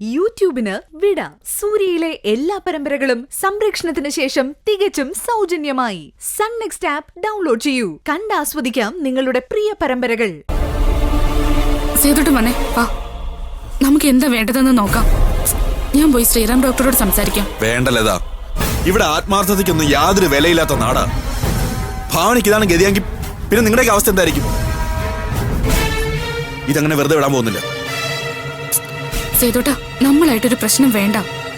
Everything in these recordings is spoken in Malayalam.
യൂട്യൂബിന് വിട. സൂര്യയിലെ എല്ലാ പരമ്പരകളും സംരക്ഷണത്തിന് ശേഷം തികച്ചും സൗജന്യമായി സൺ നെക്സ്റ്റ് ആപ്പ് ഡൗൺലോഡ് ചെയ്യൂ. കണ്ടാസ്വദിക്കാം നിങ്ങളുടെ പ്രിയ പരമ്പരകൾ. നമുക്ക് എന്താ വേണ്ടതെന്ന് നോക്കാം. ഞാൻ പോയി ശ്രീറാം ഡോക്ടറോട് സംസാരിക്കാം. വേണ്ട ലത, ഇവിടെ ആത്മാർത്ഥതയ്ക്കൊന്നും യാതൊരു വിലയില്ലാത്ത നാടാ. ഭാവനയ്ക്ക് ഇതാണ് ഗതിയാങ്കിൽ പിന്നെ നിങ്ങളുടെയൊക്കെ അവസ്ഥ എന്തായിരിക്കും? ഇതങ്ങനെ വെറുതെ വിടാൻ പോകുന്നില്ല. സേതുട്ടാ, നമ്മളായിട്ടൊരു പ്രശ്നം വേണ്ട.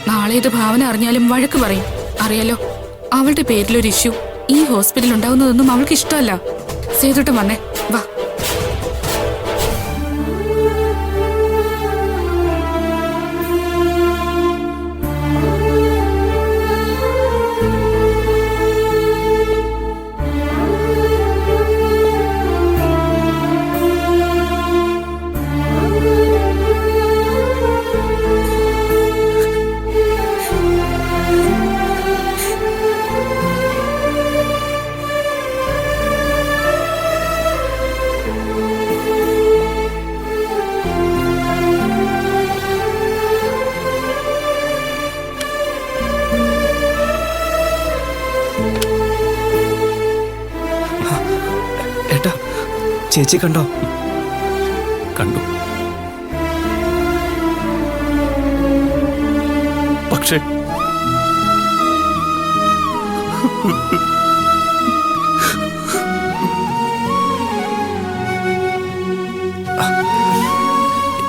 നാളെ ഇത് ഭാവന അറിഞ്ഞാലും വഴക്ക് പറയും. അറിയാലോ, അവളുടെ പേരിലൊരു ഇഷ്യൂ ഈ ഹോസ്പിറ്റലിൽ ഉണ്ടാവുന്നതൊന്നും അവൾക്ക് ഇഷ്ടമല്ല. സേതുട്ടൻ വന്നേ, വാ. ചേച്ചി കണ്ടോ? കണ്ടു. പക്ഷേ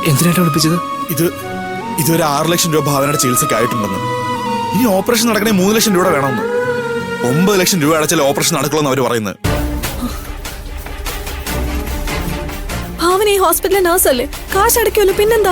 എന്തിനായിട്ടാ വിളിപ്പിച്ചത്? ഇതൊരു 6 ലക്ഷം രൂപ ഭാവനയുടെ ചികിത്സയ്ക്ക് ആയിട്ടുണ്ടെന്ന്. ഇനി ഓപ്പറേഷൻ നടക്കണേ 3 ലക്ഷം രൂപ വേണമെന്ന്. 9 ലക്ഷം രൂപ അടച്ചാൽ ഓപ്പറേഷൻ നടക്കുള്ളൂ അവര് പറയുന്നത്. ഭാവന ഈ ഹോസ്പിറ്റലിലെ നഴ്സല്ലേ, കാശ് അടയ്ക്കുമല്ലോ, പിന്നെന്താ?